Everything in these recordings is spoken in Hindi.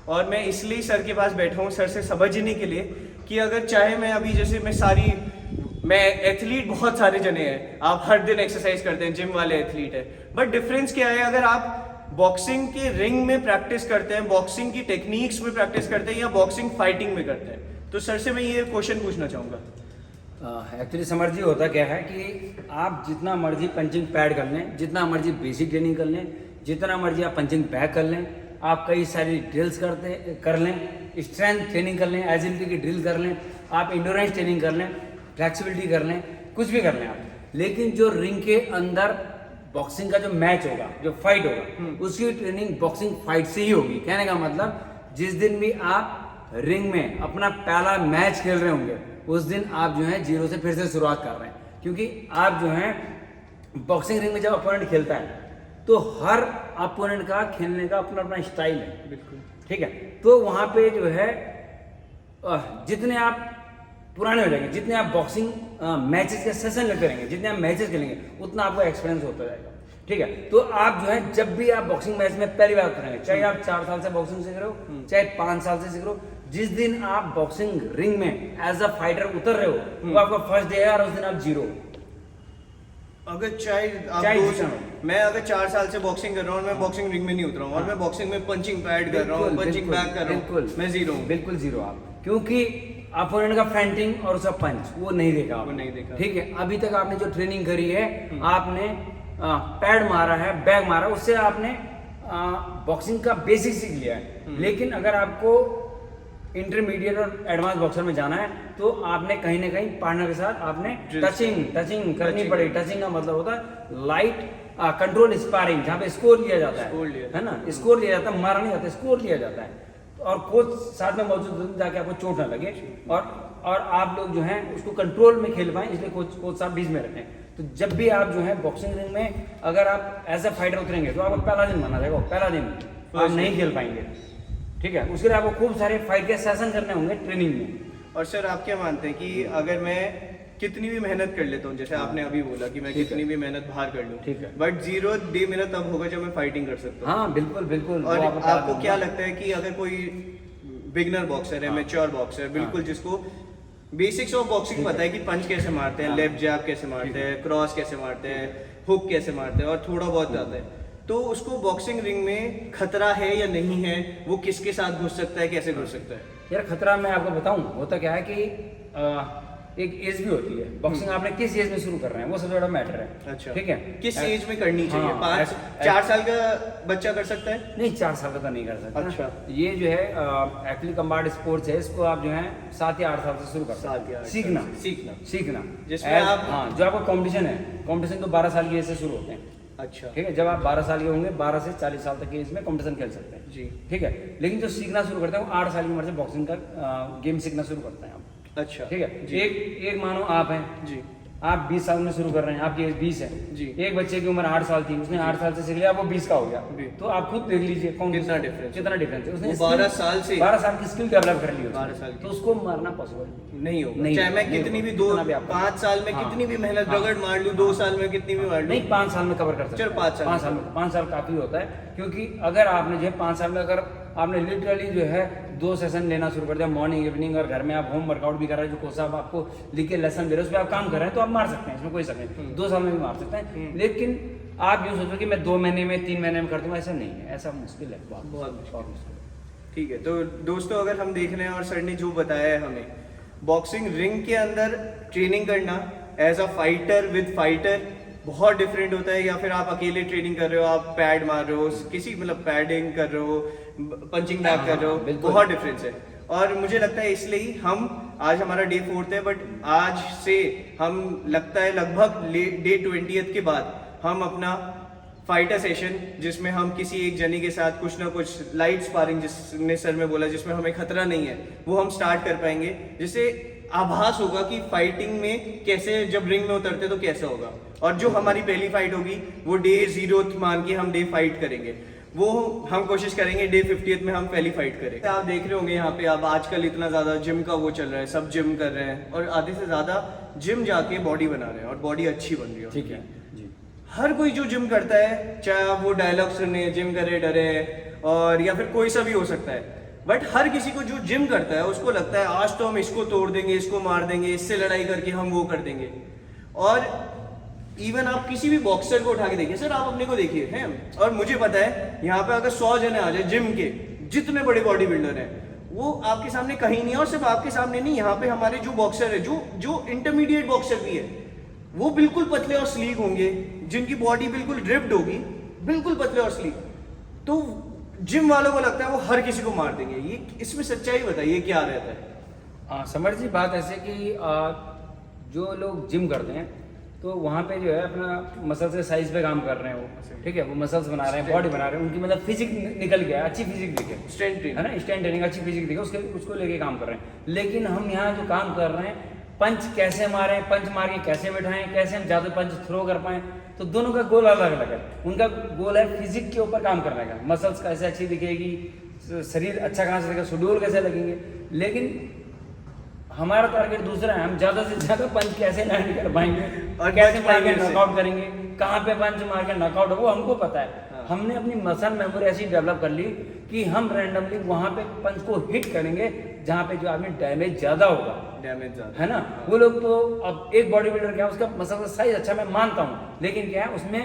और मैं इसलिए सर के पास बैठा हूँ, सर से समझने के लिए कि अगर चाहे मैं अभी जैसे मैं एथलीट बहुत सारे जने हैं, आप हर दिन एक्सरसाइज करते हैं, जिम वाले एथलीट है, बट डिफरेंस क्या है अगर आप बॉक्सिंग के रिंग में प्रैक्टिस करते हैं, बॉक्सिंग की टेक्निक्स में प्रैक्टिस करते हैं या बॉक्सिंग फाइटिंग में करते हैं। तो सर से मैं ये क्वेश्चन पूछना चाहूँगा। एक्चुअली समर जी होता क्या है कि आप जितना मर्जी पंचिंग पैड कर लें, जितना मर्जी बेसिक ट्रेनिंग कर लें, जितना मर्जी आप पंचिंग बैग कर लें, आप कई सारी ड्रिल्स कर लें, स्ट्रेंथ ट्रेनिंग कर लें, एजिलिटी की ड्रिल कर लें, आप इंडोरेंस ट्रेनिंग कर लें, फ्लेक्सिबिलिटी कर लें, कुछ भी कर लें आप, लेकिन जो रिंग के अंदर बॉक्सिंग का जो मैच होगा, जो फाइट होगा, उसकी ट्रेनिंग बॉक्सिंग फाइट से ही होगी। कहने का मतलब जिस दिन भी आप रिंग में अपना पहला मैच खेल रहे होंगे, उस दिन आप जो है जीरो से फिर से शुरुआत कर रहे हैं, क्योंकि आप जो है बॉक्सिंग रिंग में जब अपोनेंट खेलता है तो हर अपोनेंट का खेलने का अपना अपना स्टाइल है। बिल्कुल ठीक है, तो वहाँ पे जो है जितने आप पुराने हो जाएंगे, जितने आप बॉक्सिंग मैचेस के सेशन लेते रहेंगे, जितने आप मैचेस खेलेंगे, उतना आपको एक्सपीरियंस होता जाएगा। ठीक है, तो आप जो है जब भी आप बॉक्सिंग मैच में पहली बार उतरेंगे, चाहे आप 4 साल से बॉक्सिंग सीख रहे हो, चाहे 5 साल से सीख रहे हो, जिस दिन आप बॉक्सिंग रिंग में एज अ फाइटर उतर रहे हो, वो आपका फर्स्ट डे है और उस दिन आप जीरो। अगर मैं अगर 4 साल से बॉक्सिंग कर रहा हूँ और मैं बॉक्सिंग रिंग में नहीं उतरा हूँ और मैं बॉक्सिंग में पंचिंग पैड कर रहा हूँ, पंचिंग बैग कर रहा हूँ, मैं जीरो हूँ। बिल्कुल जीरो आप, क्योंकि अपोनेंट का फेंटिंग और उसका पंच वो नहीं देखा वो नहीं देखा। ठीक है, अभी तक आपने जो ट्रेनिंग करी है, आपने पैड मारा है, बैग मारा, उससे आपने बॉक्सिंग का बेसिक सीख लिया है। लेकिन अगर आपको इंटरमीडिएट और एडवांस बॉक्सर में जाना है तो आपने कहीं ना कहीं पार्टनर के साथ आपने टचिंग करनी पड़ेगी। टचिंग का मतलब होता है लाइट कंट्रोल स्पारिंग, जहाँ पे स्कोर लिया जाता है ना, स्कोर लिया जाता है, मारा नहीं जाता, स्कोर लिया जाता है, और कोच साथ में मौजूद ताकि आपको चोट ना लगे और आप लोग जो हैं उसको कंट्रोल में खेल पाएं, इसलिए कोच साहब बीच में रहते हैं। तो जब भी आप जो है बॉक्सिंग रिंग में अगर आप एज अ फाइटर उतरेंगे तो आपको पहला दिन माना जाएगा, पहला दिन आप नहीं खेल पाएंगे। ठीक है, उसके लिए आपको खूब सारे फाइट के सेशन करने होंगे ट्रेनिंग में। और सर आप क्या मानते हैं कि अगर मैं कितनी भी मेहनत कर लेता हूँ, जैसे आपने अभी बोला कि मैं कितनी भी मेहनत बाहर कर लूँ, ठीक है, बट जीरो डे मेरा तब होगा जब मैं फाइटिंग कर सकता हूँ। हाँ बिल्कुल बिल्कुल। और आपको क्या लगता है कि अगर कोई बिगनर बॉक्सर है, मैच्योर बॉक्सर, बिल्कुल जिसको बेसिक्स ऑफ बॉक्सिंग पता है कि पंच कैसे मारते हैं, लेफ्ट जैब कैसे मारते हैं, क्रॉस कैसे मारते हैं, हुक कैसे मारते हैं, और थोड़ा बहुत आता है, तो उसको बॉक्सिंग रिंग में खतरा है या नहीं है, वो किसके साथ घुस सकता है, कैसे घुस सकता है? यार खतरा मैं आपको बताऊं, होता क्या है कि एक एज भी होती है, बॉक्सिंग आपने किस एज में शुरू कर रहे हैं वो सबसे बड़ा मैटर है। अच्छा, ठीक है, किस एज में करनी चाहिए? 4 साल का बच्चा कर सकता है? नहीं, 4 साल का तो नहीं कर सकता। अच्छा, ये जो है एक्चुअली कम्बार्ड स्पोर्ट्स है, इसको आप जो है 7 या 8 साल से शुरू कर सकते हैं। सीखना जिसमें आप जो आपका कॉम्पिटिशन है, कॉम्पिटिशन तो 12 साल की एज से शुरू होते हैं। अच्छा, ठीक है, जब आप 12 साल के होंगे, 12 से 40 साल तक की एज में कॉम्पिटिशन खेल सकते हैं जी। ठीक है, लेकिन जो सीखना शुरू करते हैं वो 8 साल की उम्र से बॉक्सिंग का गेम सीखना शुरू करते हैं आप। अच्छा, ठीक है, एक मानो आप हैं जी, आप 20 साल में शुरू कर रहे हैं, आपकी एज 20 है जी, एक बच्चे की उम्र 8 साल थी, उसने 8 साल से सीख लिया, वो 20 का हो गया, तो आप खुद देख लीजिए कौन कितना डिफरेंस है। उसने 12 साल की स्किल डेवलप कर ली, 12 साल तो उसको मारना पॉसिबल नहीं होगा, चाहे मैं कितनी भी 5 साल में कितनी भी मेहनत रगड़ मार लूं, 2 साल में कितनी भी मार लूं, नहीं 5 साल में कवर कर सकते हैं। 5 साल काफी होता है, क्योंकि अगर आपने जो है 5 साल में अगर आपने लिटरली जो है 2 सेशन लेना शुरू कर दिया, मॉर्निंग इवनिंग, और घर में आप होम वर्कआउट भी कर रहे हैं, जो कोच साहब आपको लिख के लेसन दे रहे हैं, उस पर आप काम कर रहे हैं, तो आप मार सकते हैं, इसमें कोई शक नहीं, 2 साल में भी मार सकते हैं। लेकिन आप यूँ सोचो कि मैं 2 महीने में 3 महीने में कर दूंगा, ऐसा नहीं है, ऐसा मुश्किल है, बहुत मुश्किल है। ठीक है, तो दोस्तों अगर हम देख रहे हैं और सर ने जो बताया है हमें, बॉक्सिंग रिंग के अंदर ट्रेनिंग करना as a fighter with fighter बहुत डिफरेंट होता है, या फिर आप अकेले ट्रेनिंग कर रहे हो, आप पैड मार रहे हो, किसी मतलब पैडिंग कर रहे हो, पंचिंग बैग कर रहे हो, बहुत डिफरेंस है। और मुझे लगता है इसलिए हम आज हमारा डे 4th है, बट आज से हम लगता है लगभग डे 20th के बाद हम अपना फाइटर सेशन, जिसमें हम किसी एक जनी के साथ कुछ ना कुछ लाइट स्पारिंग, जिसने सर में बोला, जिसमें हमें खतरा नहीं है, वो हम स्टार्ट कर पाएंगे, जिससे आभास होगा कि फाइटिंग में कैसे, जब रिंग में उतरते तो कैसा होगा। और जो हमारी पहली फाइट होगी वो डे 0th मान के हम डे फाइट करेंगे, वो हम कोशिश करेंगे डे 50th में हम पहली फाइट करें। आप देख रहे होंगे यहाँ पे, अब आजकल इतना ज्यादा जिम का वो चल रहा है, सब जिम कर रहे हैं और आधे से ज्यादा जिम जाके बॉडी बना रहे हैं और बॉडी अच्छी बन रही है। ठीक है जी, हर कोई जो जिम करता है, चाहे आप वो डायलॉग सुने, जिम करे डरे, और या फिर कोई सा भी हो सकता है, बट हर किसी को जो जिम करता है उसको लगता है आज तो हम इसको तोड़ देंगे, इसको मार देंगे, इससे लड़ाई करके हम वो कर देंगे। और इवन आप किसी भी बॉक्सर को उठा के देखिए, सर आप अपने को देखिए हैं, और मुझे पता है यहाँ पे अगर 100 जने आ जाए जिम के, जितने बड़े बॉडी बिल्डर हैं, वो आपके सामने कहीं नहीं है। और सिर्फ आपके सामने नहीं, यहाँ पे हमारे जो बॉक्सर है, जो इंटरमीडिएट बॉक्सर भी है, वो बिल्कुल पतले और स्लीक होंगे, जिनकी बॉडी बिल्कुल ड्रिप्ड होगी, बिल्कुल पतले और स्लीक। तो जिम वालों को लगता है वो हर किसी को मार देंगे। ये इसमें सच्चाई बताइए क्या रहता है? समर जी, बात ऐसे कि जो लोग जिम करते हैं तो वहाँ पे जो है अपना मसल्स के साइज पे काम कर रहे हैं वो, ठीक है, वो मसल्स बना रहे हैं, बॉडी बना रहे हैं, उनकी मतलब फिजिक निकल गया, अच्छी फिजिक दिखे, स्ट्रेंथ ट्रेनिंग है ना, स्ट्रेंथ ट्रेनिंग अच्छी फिजिक दिखे, उसको लेके काम कर रहे हैं। लेकिन हम यहाँ जो काम कर रहे हैं, पंच कैसे मारें, पंच मार के कैसे बैठाएं, कैसे हम ज़्यादा पंच थ्रो कर पाएं, तो दोनों का गोल अलग अलग है। उनका गोल है फिजिक के ऊपर काम करने का, मसल्स कैसे अच्छी दिखेगी, शरीर अच्छा कहाँ से दिखेगा, शेड्यूल कैसे लगेंगे। लेकिन हमारा टारगेट दूसरा है, हम ज़्यादा से ज़्यादा पंच कैसे लैंड कर पाएंगे और कैसे मार के नॉकआउट करेंगे, कहाँ पे पंच मार के नॉकआउट हो, वो हमको पता है। हमने अपनी मसल मेमोरी ऐसी डेवलप कर ली कि हम रैंडमली वहाँ पे पंच को हिट करेंगे जहाँ पे जो आदमी डैमेज ज़्यादा होगा, डैमेज ज़्यादा, है ना। वो लोग तो अब एक बॉडी बिल्डर क्या है, उसका मसल का साइज अच्छा मैं मानता हूँ, लेकिन क्या है उसमें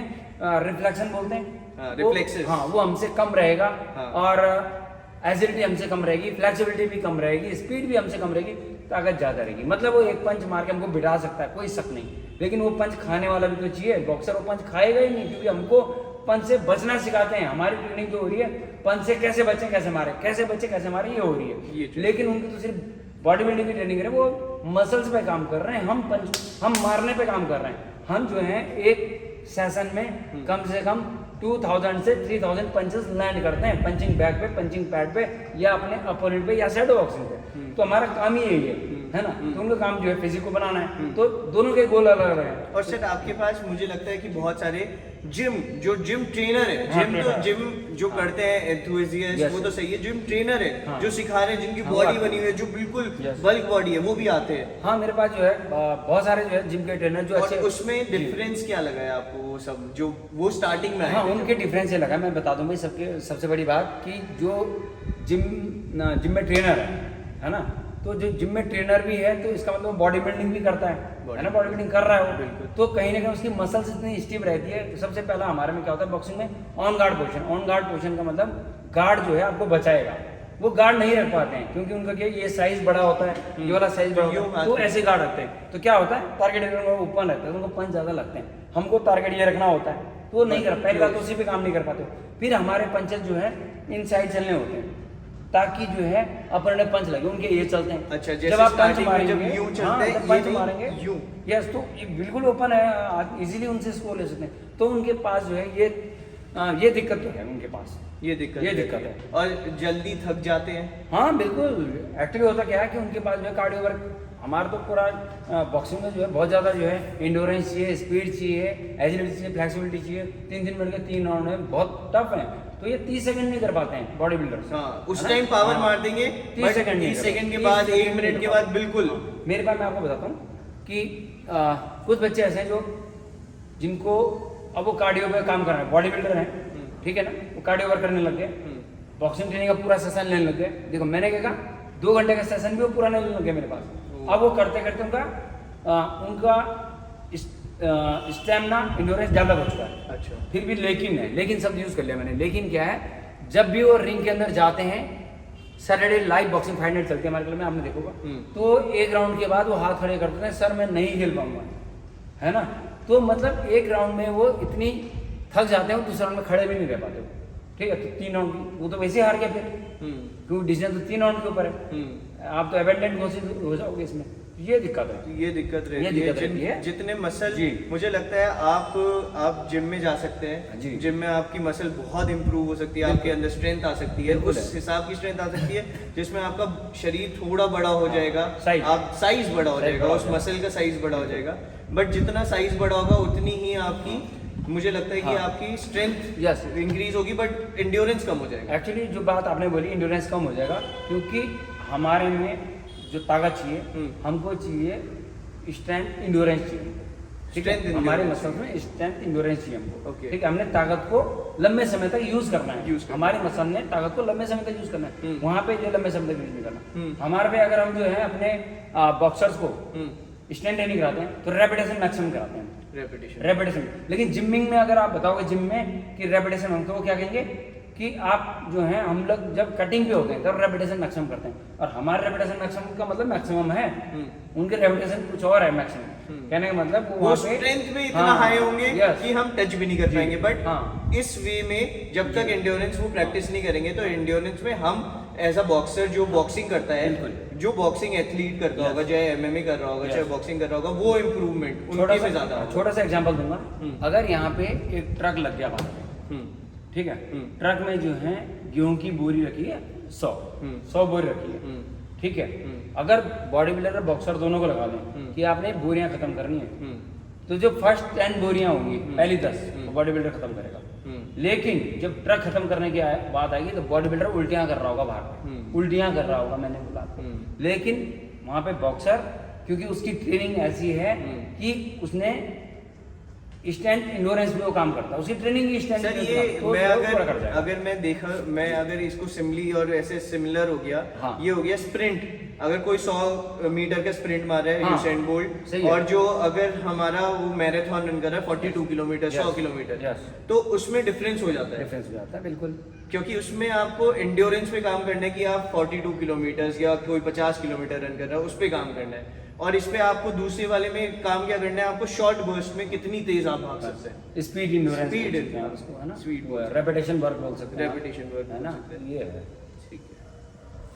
रिफ्लेक्शन बोलते हैं, रिफ्लेक्सेस, हाँ, वो हमसे कम रहेगा, और एजिलिटी हमसे कम रहेगी, फ्लेक्सिबिलिटी भी कम रहेगी, स्पीड भी हमसे कम रहेगी, ताकत ज़्यादा रहेगी। मतलब वो एक पंच मार के हमको बिठा सकता है, कोई शक नहीं, लेकिन वो पंच खाने वाला भी तो चाहिए। बॉक्सर वो पंच खाएगा ही नहीं, क्योंकि हमको पंच से बचना सिखाते हैं। हमारी ट्रेनिंग जो हो रही है पंच से कैसे बचें, कैसे मारे, कैसे बचें, कैसे मारे, ये हो रही है। लेकिन उनकी तो सिर्फ बॉडी बिल्डिंग की ट्रेनिंग है, वो मसल्स पे काम कर रहे हैं, हम मारने पे काम कर रहे हैं। हम जो है एक सेशन में कम से कम 2000 से 3000 पंचेस लैंड करते हैं, पंचिंग बैग पे, पंचिंग पैड पे, या अपने अपोनेंट पे, या शैडो बॉक्सिंग पे। तो हमारा काम ही यही है ना। तो उनका काम जो है फिजिक को बनाना है, तो दोनों के गोल अलग अलग है। और सर आपके पास मुझे लगता है कि बहुत सारे जिम ट्रेनर है, जिम जो करते हैं एंथुसियास्ट, वो तो सही है, जिम ट्रेनर है जो सिखा रहे हैं, जिनकी बॉडी बनी हुई है, जो बिल्कुल बल्क बॉडी है, वो भी आते हैं। हाँ, मेरे पास जो है बहुत सारे जो है जिम के ट्रेनर जो अच्छे। उसमें डिफरेंस क्या लगा है आपको, वो सब जो वो स्टार्टिंग में? हाँ, उनके डिफरेंस ये लगा, मैं बता दूं भाई, सबसे बड़ी बात कि जो जिम में ट्रेनर है ना, तो जो जिम में ट्रेनर भी है तो इसका मतलब बॉडी बिल्डिंग भी करता है ना, बॉडी बिल्डिंग कर रहा है वो, तो कहीं ना कहीं उसकी मसल्स इतनी स्टिफ रहती है। तो सबसे पहला हमारे में क्या होता है बॉक्सिंग में, on guard position. On guard position का मतलब गार्ड जो है आपको बचाएगा, वो गार्ड नहीं रख पाते हैं, क्योंकि उनका क्या, ये साइज बड़ा होता है, ये वाला साइज बड़ा होता है, तो ऐसे गार्ड रखते हैं। तो क्या होता है, टारगेट एरिया ओपन रहता है, उनको पंच ज्यादा लगते हैं, हमको टारगेट ये रखना होता है, तो वो नहीं कर, पहली बात तो उसी पे काम नहीं कर पाते। फिर हमारे पंचेस जो है इन साइड चलने होते हैं, ताकि जो है अपने पंच लगे, उनके ये चलते हैं। अच्छा, जब आप पंच मारेंगे, जब यूं चलते हैं, जब पंच मारेंगे यूं, यस, तो ये बिल्कुल ओपन है, इजीली उनसे स्कोर ले सकते हैं। तो उनके पास जो है ये दिक्कत तो है उनके पास, ये दिक्कत है। और जल्दी थक जाते हैं। हाँ बिल्कुल, एक्चुअली होता क्या है कि उनके पास जो है कार्डियो वर्क, हमारा तो पूरा बॉक्सिंग में जो है बहुत ज़्यादा जो है इंडोरेंस चाहिए, स्पीड चाहिए, एजिलिटी चाहिए, फ्लेक्सिबिलिटी चाहिए। 3 मिनट के 3 राउंड है, बहुत टफ है, तो ये 30 सेकंड नहीं कर पाते हैं बॉडी बिल्डर्स। हाँ, उस टाइम पावर मार देंगे, 30 सेकंड 30 सेकंड के बाद, 1 मिनट के बाद बिल्कुल। मेरे पास मैं आपको बताता हूँ कि कुछ बच्चे ऐसे हैं जो जिनको अब वो कार्डियो पे काम कर रहे हैं, बॉडी बिल्डर हैं, ठीक है ना, वो कार्डियो वर्क करने लग गए, बॉक्सिंग ट्रेनिंग का पूरा सेशन लेने लग गए। देखो मैंने क्या कहा, 2 घंटे का सेशन भी वो पूरा लेने लग गया मेरे पास। अब वो करते करते उनका स्टैमिना, इंडोरेंस ज़्यादा बच चुका है। अच्छा, फिर भी लेकिन शब्द यूज़ कर लिया मैंने। लेकिन क्या है, जब भी वो रिंग के अंदर जाते हैं, Saturday live boxing fight night चलती है हमारे क्लब में, आपने देखोगा, तो 1 राउंड के बाद वो हाथ खड़े करते हैं, सर मैं नहीं खेल पाऊंगा, है ना। तो मतलब 1 राउंड में वो इतनी थक जाते हैं, दूसरे राउंड में खड़े भी नहीं रह पाते, ठीक है। तो 3 राउंड की वो तो वैसे हार गया फिर, क्योंकि डिसीजन तो 3 राउंड के ऊपर है, आप तो एबेंडेंट घोषित हो जाओगे इसमें। ये दिक्कत है, ये दिक्कत रहती है। जितने मसल, मुझे लगता है आप जिम में जा सकते हैं, जिम में आपकी मसल बहुत इंप्रूव हो सकती है, आपके अंदर स्ट्रेंथ आ सकती है, उस हिसाब की स्ट्रेंथ आ सकती है जिसमें आपका शरीर थोड़ा बड़ा हो जाएगा, आप साइज बड़ा हो जाएगा, उस मसल का साइज बड़ा हो जाएगा। बट जितना साइज बड़ा होगा उतनी ही आपकी, मुझे लगता है कि आपकी स्ट्रेंथ इंक्रीज होगी, बट इंड्योरेंस कम हो जाएगा। एक्चुअली जो बात आपने बोली, इंड्योरेंस कम हो जाएगा, क्योंकि हमारे में जो ताकत चाहिए, हमको चाहिए स्ट्रेंथ, इंड्योरेंस चाहिए, ठीक है, Strength, हमारे endurance मसल्स में स्ट्रेंथ इंड्योरेंस चाहिए हमको। Okay. ठीक है, हमने ताकत को लंबे समय तक यूज करना है। Use करना हमारे मसल ने ताकत को लंबे समय तक यूज करना है, वहां पे जो लंबे समय तक यूज नहीं करना। हमारे पे अगर हम जो है अपने बॉक्सर्स को स्ट्रेंथ ट्रेनिंग कराते हैं तो रेपिटेशन मैक्सिमम कराते हैं, रेपिटेशन। लेकिन जिमिंग में अगर आप बताओगे जिम में कि रेपिटेशन हम, तो वो क्या कहेंगे कि आप जो है, हम लोग जब कटिंग पे होते हैं तब रेपिटेशन मैक्सिमम करते हैं, और हमारे रेपिटेशन मैक्सिमम का मतलब मैक्सिमम है, उनके रेपिटेशन कुछ और है मैक्सिमम। कहने का मतलब वो स्ट्रेंथ में इतना हाई होंगे कि हम टच भी नहीं कर पाएंगे। बट इस वे में जब तक एंड्योरेंस वो प्रैक्टिस नहीं करेंगे, तो एंड्योरेंस में हम एज अ बॉक्सर जो बॉक्सिंग करता है, जो बॉक्सिंग एथलीट करता होगा, चाहे एमएमए कर रहा होगा, चाहे बॉक्सिंग कर रहा होगा, वो इम्प्रूवमेंट उनके में ज्यादा होगा। छोटा सा एग्जांपल दूंगा, अगर यहाँ पे एक ट्रक लग गया बाहर पे, ठीक है, ट्रक में जो है गेहूं की बोरी रखी है 100 बोरी रखी है, ठीक है। अगर बॉडी बिल्डर और बॉक्सर दोनों को लगा दें कि आपने बोरियां खत्म करनी है, तो जो फर्स्ट 10 बोरियां होंगी, पहली 10 बॉडी बिल्डर खत्म करेगा। लेकिन जब ट्रक खत्म करने की बात आएगी तो बॉडी बिल्डर उल्टियां कर रहा होगा बाहर, उल्टियां कर रहा होगा, मैंने बोला। लेकिन वहां पे बॉक्सर, क्योंकि उसकी ट्रेनिंग ऐसी है कि उसने स्टैंड इंडोरेंस में वो काम करता है, उसकी ट्रेनिंग की स्टैंड। सर ये मैं अगर मैं अगर इसको सिमिली और ऐसे सिमिलर हो गया, ये हो गया स्प्रिंट। अगर कोई 100 मीटर का स्प्रिंट मार रहा है यूसेन बोल्ट, और जो अगर हमारा वो मैराथन रन कर रहा है 42 किलोमीटर 100 किलोमीटर, तो उसमें डिफरेंस हो जाता है बिल्कुल, क्योंकि उसमें आपको एंड्योरेंस पे काम करना है कि आप 42 किलोमीटर या कोई 50 किलोमीटर रन कर रहा है, उस पे काम करना है। और इस पे आपको दूसरे वाले में काम क्या करना है, आपको शॉर्ट बर्स्ट में कितनी तेज आप भाग सकते हैं, स्पीड इंड्योरेंस, स्पीड उसको है ना, स्पीड रेपिटेशन वर्क बोल सकते हैं, रेपिटेशन वर्क है ना, ये है।